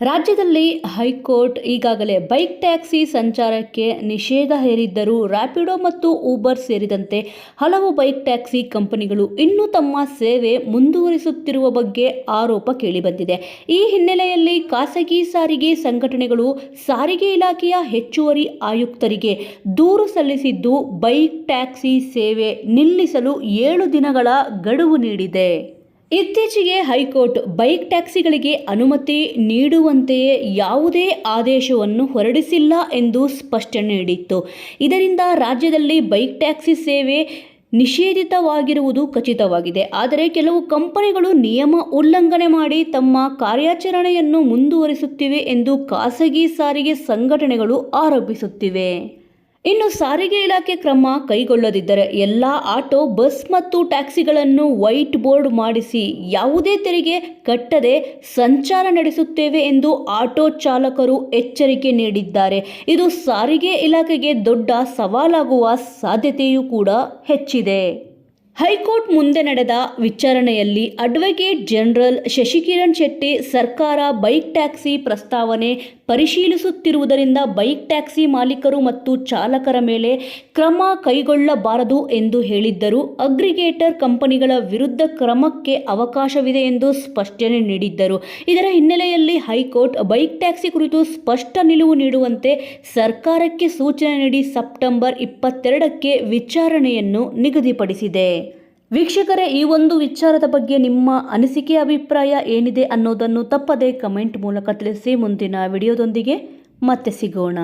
ರಾಜ್ಯದಲ್ಲಿ ಹೈಕೋರ್ಟ್ ಈಗಾಗಲೇ bike taxi ಸಂಚಾರಕ್ಕೆ ನಿಷೇಧ ಹೇರಿದ್ದರೂ ರ್ಯಾಪಿಡೋ ಮತ್ತು ಊಬರ್ ಸೇರಿದಂತೆ ಹಲವು ಬೈಕ್ ಟ್ಯಾಕ್ಸಿ ಕಂಪನಿಗಳು ಇನ್ನೂ ತಮ್ಮ ಸೇವೆ ಮುಂದುವರಿಸುತ್ತಿರುವ ಬಗ್ಗೆ ಆರೋಪ ಕೇಳಿಬಂದಿದೆ. ಈ ಹಿನ್ನೆಲೆಯಲ್ಲಿ ಖಾಸಗಿ ಸಾರಿಗೆ ಸಂಘಟನೆಗಳು ಸಾರಿಗೆ ಇಲಾಖೆಯ ಹೆಚ್ಚುವರಿ ಆಯುಕ್ತರಿಗೆ ದೂರು ಸಲ್ಲಿಸಿದ್ದು ಬೈಕ್ ಟ್ಯಾಕ್ಸಿ ಸೇವೆ ನಿಲ್ಲಿಸಲು 7 ದಿನಗಳ ಗಡುವು ನೀಡಿದೆ. ಇತ್ತೀಚೆಗೆ ಹೈಕೋರ್ಟ್ ಬೈಕ್ ಟ್ಯಾಕ್ಸಿಗಳಿಗೆ ಅನುಮತಿ ನೀಡುವಂತೆಯೇ ಯಾವುದೇ ಆದೇಶವನ್ನು ಹೊರಡಿಸಿಲ್ಲ ಎಂದು ಸ್ಪಷ್ಟನೆ ನೀಡಿತ್ತು. ಇದರಿಂದ ರಾಜ್ಯದಲ್ಲಿ ಬೈಕ್ ಟ್ಯಾಕ್ಸಿ ಸೇವೆ ನಿಷೇಧಿತವಾಗಿರುವುದು ಖಚಿತವಾಗಿದೆ. ಆದರೆ ಕೆಲವು ಕಂಪನಿಗಳು ನಿಯಮ ಉಲ್ಲಂಘನೆ ಮಾಡಿ ತಮ್ಮ ಕಾರ್ಯಾಚರಣೆಯನ್ನು ಮುಂದುವರಿಸುತ್ತಿವೆ ಎಂದು ಖಾಸಗಿ ಸಾರಿಗೆ ಸಂಘಟನೆಗಳು ಆರೋಪಿಸುತ್ತಿವೆ. ಇನ್ನು ಸಾರಿಗೆ ಇಲಾಖೆ ಕ್ರಮ ಕೈಗೊಳ್ಳದಿದ್ದರೆ ಎಲ್ಲ ಆಟೋ, ಬಸ್ ಮತ್ತು ಟ್ಯಾಕ್ಸಿಗಳನ್ನು ವೈಟ್ ಬೋರ್ಡ್ ಮಾಡಿಸಿ ಯಾವುದೇ ತೆರಿಗೆ ಕಟ್ಟದೆ ಸಂಚಾರ ನಡೆಸುತ್ತೇವೆ ಎಂದು ಆಟೋ ಚಾಲಕರು ಎಚ್ಚರಿಕೆ ನೀಡಿದ್ದಾರೆ. ಇದು ಸಾರಿಗೆ ಇಲಾಖೆಗೆ ದೊಡ್ಡ ಸವಾಲಾಗುವ ಸಾಧ್ಯತೆಯೂ ಕೂಡ ಹೆಚ್ಚಿದೆ. ಹೈಕೋರ್ಟ್ ಮುಂದೆ ನಡೆದ ವಿಚಾರಣೆಯಲ್ಲಿ ಅಡ್ವೊಕೇಟ್ ಜನರಲ್ ಶಶಿಕಿರಣ್ ಶೆಟ್ಟಿ ಸರ್ಕಾರ ಬೈಕ್ ಟ್ಯಾಕ್ಸಿ ಪ್ರಸ್ತಾವನೆ ಪರಿಶೀಲಿಸುತ್ತಿರುವುದರಿಂದ ಬೈಕ್ ಟ್ಯಾಕ್ಸಿ ಮಾಲೀಕರು ಮತ್ತು ಚಾಲಕರ ಮೇಲೆ ಕ್ರಮ ಕೈಗೊಳ್ಳಬಾರದು ಎಂದು ಹೇಳಿದ್ದರು. ಅಗ್ರಿಗೇಟರ್ ಕಂಪನಿಗಳ ವಿರುದ್ಧ ಕ್ರಮಕ್ಕೆ ಅವಕಾಶವಿದೆ ಎಂದು ಸ್ಪಷ್ಟನೆ ನೀಡಿದ್ದರು. ಇದರ ಹಿನ್ನೆಲೆಯಲ್ಲಿ ಹೈಕೋರ್ಟ್ ಬೈಕ್ ಟ್ಯಾಕ್ಸಿ ಕುರಿತು ಸ್ಪಷ್ಟ ನಿಲುವು ನೀಡುವಂತೆ ಸರ್ಕಾರಕ್ಕೆ ಸೂಚನೆ ನೀಡಿ ಸೆಪ್ಟೆಂಬರ್ 22ಕ್ಕೆ ವಿಚಾರಣೆಯನ್ನು ನಿಗದಿಪಡಿಸಿದೆ. ವೀಕ್ಷಕರೇ, ಈ ಒಂದು ವಿಚಾರದ ಬಗ್ಗೆ ನಿಮ್ಮ ಅನಿಸಿಕೆ ಅಭಿಪ್ರಾಯ ಏನಿದೆ ಅನ್ನೋದನ್ನು ತಪ್ಪದೇ ಕಮೆಂಟ್ ಮೂಲಕ ತಿಳಿಸಿ. ಮುಂದಿನ ವಿಡಿಯೋದೊಂದಿಗೆ ಮತ್ತೆ ಸಿಗೋಣ.